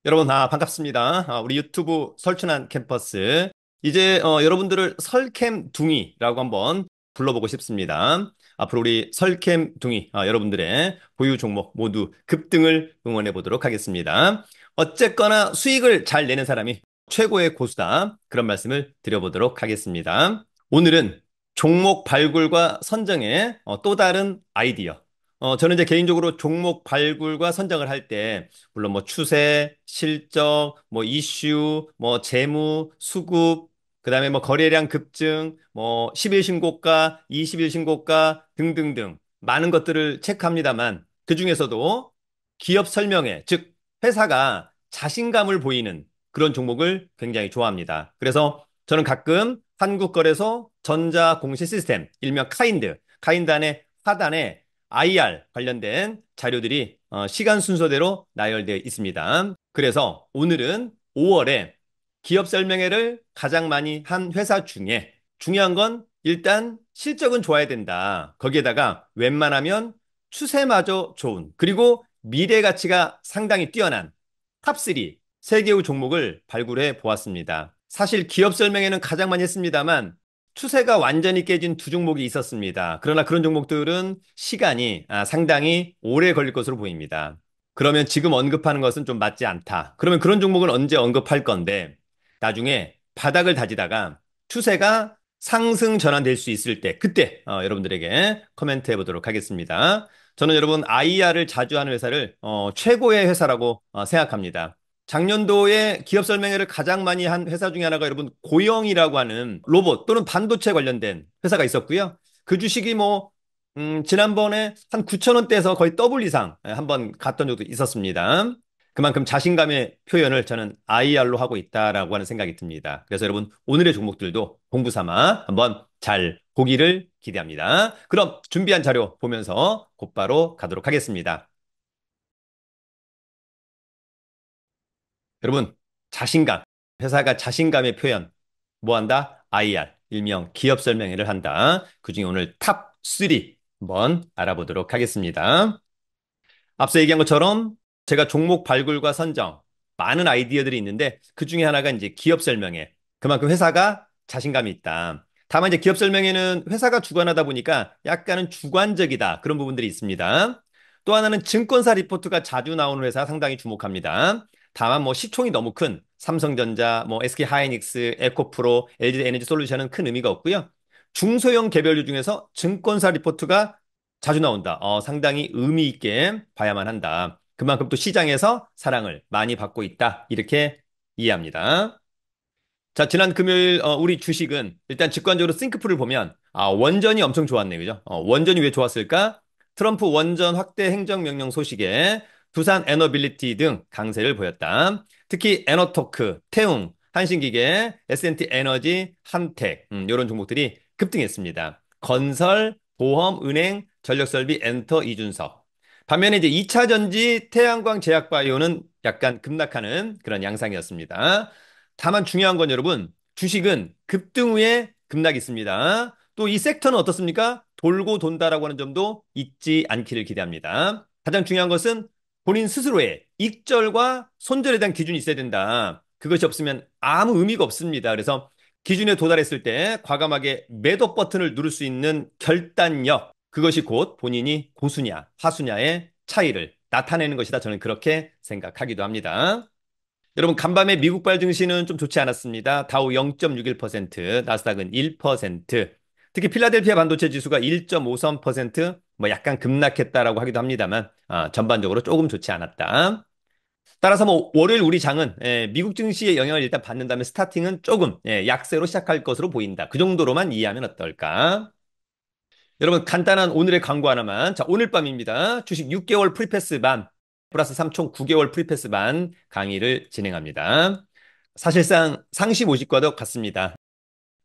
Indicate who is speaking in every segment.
Speaker 1: 여러분, 반갑습니다. 우리 유튜브 설춘한 캠퍼스. 이제, 여러분들을 설캠둥이라고 한번 불러보고 싶습니다. 앞으로 우리 설캠둥이, 여러분들의 보유 종목 모두 급등을 응원해 보도록 하겠습니다. 어쨌거나 수익을 잘 내는 사람이 최고의 고수다. 그런 말씀을 드려보도록 하겠습니다. 오늘은 종목 발굴과 선정의 또 다른 아이디어. 저는 이제 개인적으로 종목 발굴과 선정을 할 때, 물론 뭐 추세, 실적, 뭐 이슈, 뭐 재무, 수급, 그다음에 뭐 거래량 급증, 뭐 10일 신고가, 20일 신고가 등등등 많은 것들을 체크합니다만 그중에서도 기업 설명회, 즉 회사가 자신감을 보이는 그런 종목을 굉장히 좋아합니다. 그래서 저는 가끔 한국거래소 전자공시시스템, 일명 카인드 안에 하단에 IR 관련된 자료들이 시간 순서대로 나열되어 있습니다. 그래서 오늘은 5월에 기업 설명회를 가장 많이 한 회사 중에 중요한 건 일단 실적은 좋아야 된다. 거기에다가 웬만하면 추세마저 좋은 그리고 미래 가치가 상당히 뛰어난 탑3 세개의 종목을 발굴해 보았습니다. 사실 기업 설명회는 가장 많이 했습니다만 추세가 완전히 깨진 두 종목이 있었습니다. 그러나 그런 종목들은 시간이 상당히 오래 걸릴 것으로 보입니다. 그러면 지금 언급하는 것은 좀 맞지 않다. 그러면 그런 종목은 언제 언급할 건데 나중에 바닥을 다지다가 추세가 상승 전환될 수 있을 때 그때 여러분들에게 코멘트 해보도록 하겠습니다. 저는 여러분 IR을 자주 하는 회사를 최고의 회사라고 생각합니다. 작년도에 기업 설명회를 가장 많이 한 회사 중에 하나가 여러분 고영이라고 하는 로봇 또는 반도체 관련된 회사가 있었고요. 그 주식이 뭐 지난번에 한 9천 원대에서 거의 더블 이상 한번 갔던 적도 있었습니다. 그만큼 자신감의 표현을 저는 IR로 하고 있다라고 하는 생각이 듭니다. 그래서 여러분 오늘의 종목들도 공부 삼아 한번 잘 보기를 기대합니다. 그럼 준비한 자료 보면서 곧바로 가도록 하겠습니다. 여러분, 자신감. 회사가 자신감의 표현. 뭐 한다? IR. 일명 기업 설명회를 한다. 그중에 오늘 탑3 한번 알아보도록 하겠습니다. 앞서 얘기한 것처럼 제가 종목 발굴과 선정, 많은 아이디어들이 있는데 그중에 하나가 이제 기업 설명회. 그만큼 회사가 자신감이 있다. 다만 이제 기업 설명회는 회사가 주관하다 보니까 약간은 주관적이다. 그런 부분들이 있습니다. 또 하나는 증권사 리포트가 자주 나오는 회사 상당히 주목합니다. 다만 뭐 시총이 너무 큰 삼성전자, 뭐 SK 하이닉스, 에코프로, LG 에너지 솔루션은 큰 의미가 없고요. 중소형 개별주 중에서 증권사 리포트가 자주 나온다. 상당히 의미 있게 봐야만 한다. 그만큼 또 시장에서 사랑을 많이 받고 있다. 이렇게 이해합니다. 자, 지난 금요일 우리 주식은 일단 직관적으로 싱크풀을 보면 원전이 엄청 좋았네. 그죠? 원전이 왜 좋았을까? 트럼프 원전 확대 행정명령 소식에 두산 에너빌리티 등 강세를 보였다. 특히 에너토크, 태웅, 한신기계, S&T 에너지, 한택 이런 종목들이 급등했습니다. 건설, 보험, 은행, 전력설비, 엔터, 이준석. 반면에 이제 2차 전지, 태양광, 제약바이오는 약간 급락하는 그런 양상이었습니다. 다만 중요한 건 여러분, 주식은 급등 후에 급락이 있습니다. 또 이 섹터는 어떻습니까? 돌고 돈다라고 하는 점도 잊지 않기를 기대합니다. 가장 중요한 것은 본인 스스로의 익절과 손절에 대한 기준이 있어야 된다. 그것이 없으면 아무 의미가 없습니다. 그래서 기준에 도달했을 때 과감하게 매도 버튼을 누를 수 있는 결단력, 그것이 곧 본인이 고수냐, 하수냐의 차이를 나타내는 것이다. 저는 그렇게 생각하기도 합니다. 여러분, 간밤에 미국발 증시는 좀 좋지 않았습니다. 다우 0.61%, 나스닥은 1%, 특히 필라델피아 반도체 지수가 1.53%, 뭐 약간 급락했다라고 하기도 합니다만, 전반적으로 조금 좋지 않았다. 따라서 뭐 월요일 우리 장은 미국 증시의 영향을 일단 받는다면 스타팅은 조금 약세로 시작할 것으로 보인다. 그 정도로만 이해하면 어떨까? 여러분 간단한 오늘의 광고 하나만. 자, 오늘 밤입니다. 주식 6개월 프리패스 반 플러스 3총 9개월 프리패스 반 강의를 진행합니다. 사실상 상시 모집과도 같습니다.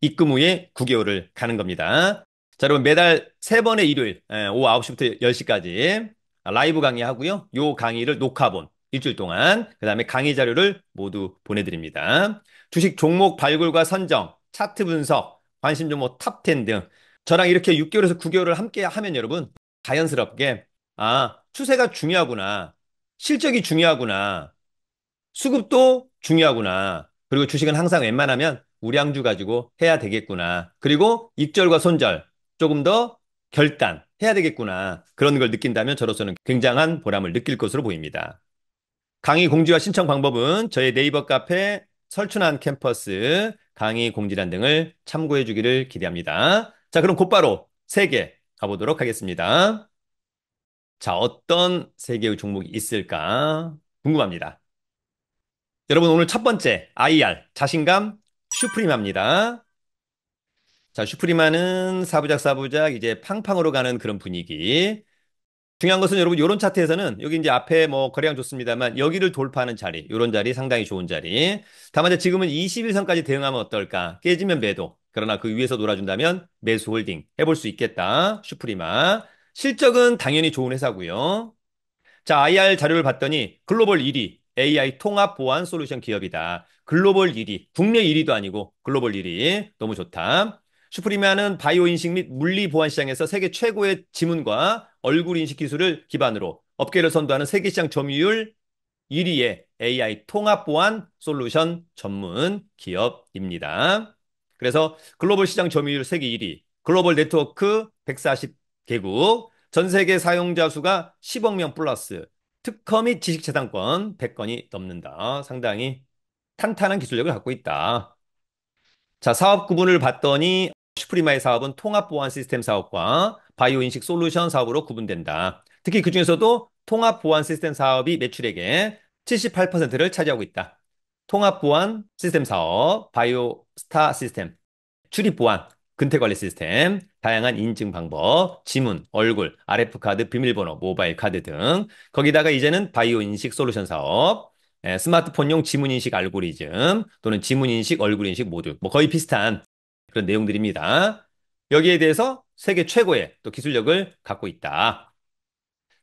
Speaker 1: 입금 후에 9개월을 가는 겁니다. 자, 여러분 매달 3번의 일요일 오후 9시부터 10시까지 라이브 강의하고요. 요 강의를 녹화본 일주일 동안 그다음에 강의 자료를 모두 보내드립니다. 주식 종목 발굴과 선정, 차트 분석, 관심 종목 탑10 등 저랑 이렇게 6개월에서 9개월을 함께 하면 여러분 자연스럽게 추세가 중요하구나. 실적이 중요하구나. 수급도 중요하구나. 그리고 주식은 항상 웬만하면 우량주 가지고 해야 되겠구나. 그리고 익절과 손절 조금 더 결단해야 되겠구나. 그런 걸 느낀다면 저로서는 굉장한 보람을 느낄 것으로 보입니다. 강의 공지와 신청 방법은 저희 네이버 카페 설춘한 캠퍼스 강의 공지란 등을 참고해 주기를 기대합니다. 자, 그럼 곧바로 세 개 가보도록 하겠습니다. 자, 어떤 세 개의 종목이 있을까 궁금합니다. 여러분, 오늘 첫 번째, IR, 자신감, 슈프리마입니다. 자, 슈프리마는 사부작 이제 팡팡으로 가는 그런 분위기. 중요한 것은 여러분, 요런 차트에서는 여기 이제 앞에 뭐 거래량 좋습니다만 여기를 돌파하는 자리, 요런 자리 상당히 좋은 자리. 다만 이제 지금은 21선까지 대응하면 어떨까? 깨지면 매도. 그러나 그 위에서 놀아준다면 매수 홀딩 해볼 수 있겠다. 슈프리마. 실적은 당연히 좋은 회사고요. 자, IR 자료를 봤더니 글로벌 1위 AI 통합 보안 솔루션 기업이다. 글로벌 1위, 국내 1위도 아니고 글로벌 1위. 너무 좋다. 슈프리마는 바이오 인식 및 물리 보안 시장에서 세계 최고의 지문과 얼굴 인식 기술을 기반으로 업계를 선도하는 세계 시장 점유율 1위의 AI 통합 보안 솔루션 전문 기업입니다. 그래서 글로벌 시장 점유율 세계 1위, 글로벌 네트워크 140개국, 전 세계 사용자 수가 10억 명 플러스, 특허 및 지식재산권 100건이 넘는다. 상당히 탄탄한 기술력을 갖고 있다. 자, 사업 구분을 봤더니 슈프리마의 사업은 통합 보안 시스템 사업과 바이오 인식 솔루션 사업으로 구분된다. 특히 그중에서도 통합 보안 시스템 사업이 매출액의 78%를 차지하고 있다. 통합 보안 시스템 사업, 바이오 스타 시스템, 출입 보안, 근태 관리 시스템, 다양한 인증 방법, 지문, 얼굴, RF카드, 비밀번호, 모바일 카드 등. 거기다가 이제는 바이오 인식 솔루션 사업, 스마트폰용 지문 인식 알고리즘 또는 지문 인식, 얼굴 인식 모두 뭐 거의 비슷한 그런 내용들입니다. 여기에 대해서 세계 최고의 또 기술력을 갖고 있다.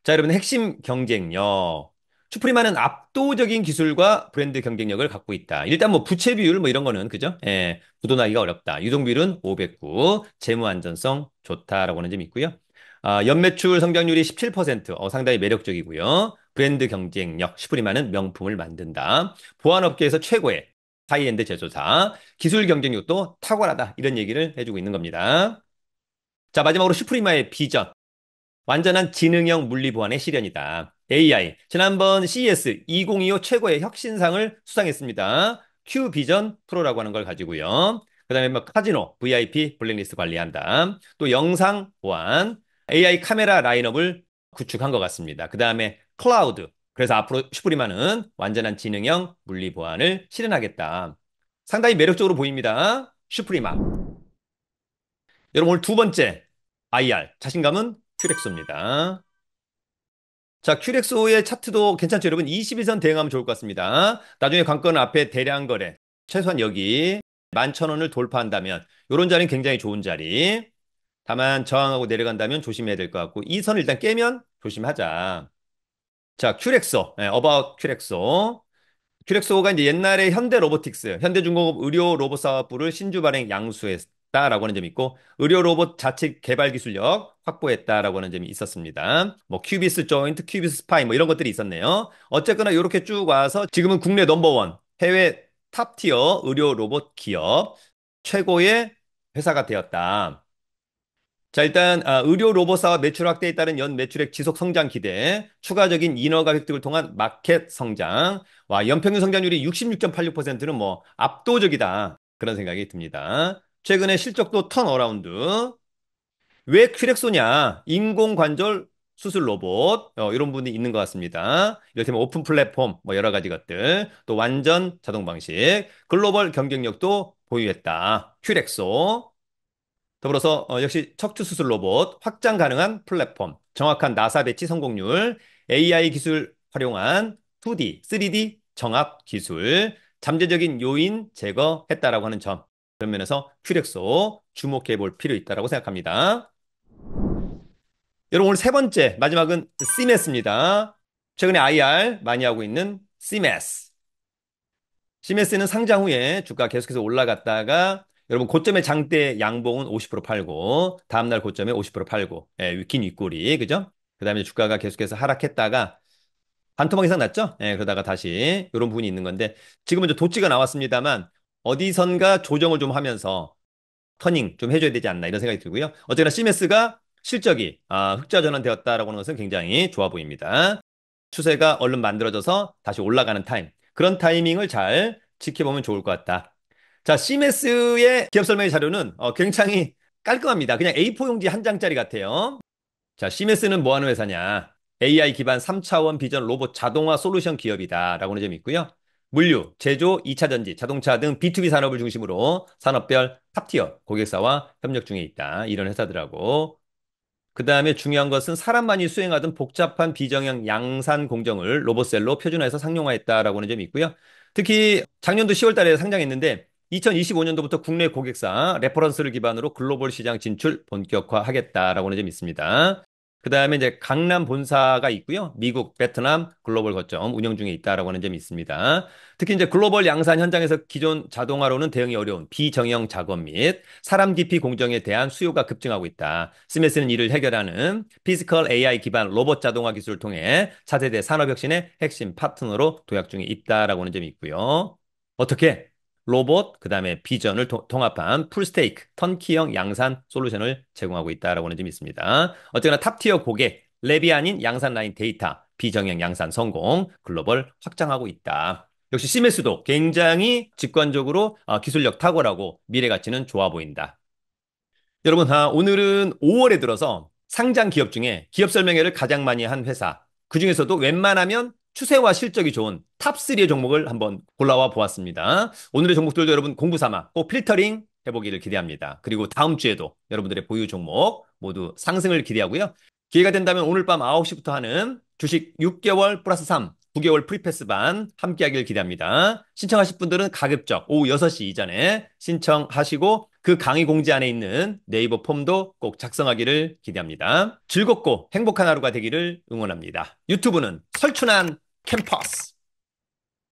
Speaker 1: 자, 여러분 핵심 경쟁력. 슈프리마는 압도적인 기술과 브랜드 경쟁력을 갖고 있다. 일단 뭐 부채 비율 뭐 이런 거는 그죠? 예, 부도나기가 어렵다. 유동 비율은 509, 재무 안전성 좋다라고 하는 점이 있고요. 연매출 성장률이 17%, 상당히 매력적이고요. 브랜드 경쟁력, 슈프리마는 명품을 만든다. 보안업계에서 최고의 하이엔드 제조사, 기술 경쟁력도 탁월하다. 이런 얘기를 해주고 있는 겁니다. 자, 마지막으로 슈프리마의 비전. 완전한 지능형 물리 보안의 실현이다. AI. 지난번 CES 2025 최고의 혁신상을 수상했습니다. 큐 비전 프로라고 하는 걸 가지고요. 그다음에 뭐 카지노, VIP 블랙리스트 관리한다. 또 영상 보안, AI 카메라 라인업을 구축한 것 같습니다. 그다음에 클라우드. 그래서 앞으로 슈프리마는 완전한 지능형 물리 보안을 실현하겠다. 상당히 매력적으로 보입니다. 슈프리마. 여러분 오늘 두 번째 IR 자신감은 큐렉소입니다. 자, 큐렉소의 차트도 괜찮죠, 여러분? 21선 대응하면 좋을 것 같습니다. 나중에 관건 앞에 대량 거래, 최소한 여기 11,000원을 돌파한다면 이런 자리는 굉장히 좋은 자리. 다만 저항하고 내려간다면 조심해야 될 것 같고 이 선을 일단 깨면 조심하자. 자, 큐렉소, 어바웃 큐렉소. 큐렉소가 이제 옛날에 현대 로보틱스, 현대중공업 의료 로봇 사업부를 신주 발행 양수했다라고 하는 점이 있고, 의료 로봇 자체 개발 기술력 확보했다라고 하는 점이 있었습니다. 뭐 큐비스 조인트, 큐비스 스파인 뭐 이런 것들이 있었네요. 어쨌거나 이렇게 쭉 와서 지금은 국내 넘버원, 해외 탑티어 의료 로봇 기업 최고의 회사가 되었다. 자, 일단 의료 로봇 사업 매출 확대에 따른 연 매출액 지속 성장 기대, 추가적인 인허가 획득을 통한 마켓 성장, 와, 연평균 성장률이 66.86%는 뭐 압도적이다. 그런 생각이 듭니다. 최근에 실적도 턴어라운드. 왜 큐렉소냐? 인공관절 수술 로봇, 이런 부분이 있는 것 같습니다. 이를테면 오픈 플랫폼, 뭐 여러 가지 것들, 또 완전 자동 방식, 글로벌 경쟁력도 보유했다. 큐렉소. 더불어서 역시 척추 수술 로봇, 확장 가능한 플랫폼, 정확한 나사 배치 성공률, AI 기술 활용한 2D, 3D 정합 기술, 잠재적인 요인 제거했다라고 하는 점. 그런 면에서 큐렉소 주목해 볼 필요 있다라고 생각합니다. 여러분 오늘 세 번째, 마지막은 CMS입니다. 최근에 IR 많이 하고 있는 CMS. CMS는 상장 후에 주가 계속해서 올라갔다가 여러분 고점의 장대 양봉은 50% 팔고 다음날 고점에 50% 팔고 긴 윗꼬리 그죠? 그다음에 주가가 계속해서 하락했다가 반토막 이상 났죠? 예, 그러다가 다시 이런 부분이 있는 건데 지금은 이제 도치가 나왔습니다만 어디선가 조정을 좀 하면서 터닝 좀 해줘야 되지 않나 이런 생각이 들고요. 어쨌거나 시메스가 실적이 흑자 전환되었다라고 하는 것은 굉장히 좋아 보입니다. 추세가 얼른 만들어져서 다시 올라가는 타임. 그런 타이밍을 잘 지켜보면 좋을 것 같다. 자, 시메스의 기업 설명회 자료는 굉장히 깔끔합니다. 그냥 A4 용지 한 장짜리 같아요. 자, 시메스는 뭐 하는 회사냐? AI 기반 3차원 비전 로봇 자동화 솔루션 기업이다라고 하는 점이 있고요. 물류, 제조, 2차 전지, 자동차 등 B2B 산업을 중심으로 산업별 탑티어 고객사와 협력 중에 있다. 이런 회사들하고 그 다음에 중요한 것은 사람만이 수행하던 복잡한 비정형 양산 공정을 로봇셀로 표준화해서 상용화했다라고 하는 점이 있고요. 특히 작년도 10월 달에 상장했는데 2025년도부터 국내 고객사 레퍼런스를 기반으로 글로벌 시장 진출 본격화하겠다라고 하는 점이 있습니다. 그 다음에 이제 강남 본사가 있고요. 미국, 베트남 글로벌 거점 운영 중에 있다라고 하는 점이 있습니다. 특히 이제 글로벌 양산 현장에서 기존 자동화로는 대응이 어려운 비정형 작업 및 사람 기피 공정에 대한 수요가 급증하고 있다. 스미스는 이를 해결하는 피지컬 AI 기반 로봇 자동화 기술을 통해 차세대 산업혁신의 핵심 파트너로 도약 중에 있다라고 하는 점이 있고요. 어떻게? 로봇, 그 다음에 비전을 통합한 풀스테이크, 턴키형 양산 솔루션을 제공하고 있다라고 하는 점이 있습니다. 어쨌거나 탑티어 고객, 랩이 아닌 양산 라인 데이터, 비정형 양산 성공, 글로벌 확장하고 있다. 역시 시메스도 굉장히 직관적으로 기술력 탁월하고 미래 가치는 좋아 보인다. 여러분, 오늘은 5월에 들어서 상장 기업 중에 기업 설명회를 가장 많이 한 회사, 그 중에서도 웬만하면 추세와 실적이 좋은 탑3의 종목을 한번 골라와 보았습니다. 오늘의 종목들도 여러분 공부 삼아 꼭 필터링 해보기를 기대합니다. 그리고 다음 주에도 여러분들의 보유 종목 모두 상승을 기대하고요. 기회가 된다면 오늘 밤 9시부터 하는 주식 6개월 플러스 3, 9개월 프리패스 반 함께 하길 기대합니다. 신청하실 분들은 가급적 오후 6시 이전에 신청하시고 그 강의 공지 안에 있는 네이버 폼도 꼭 작성하기를 기대합니다. 즐겁고 행복한 하루가 되기를 응원합니다. 유튜브는 설춘한 캠퍼스.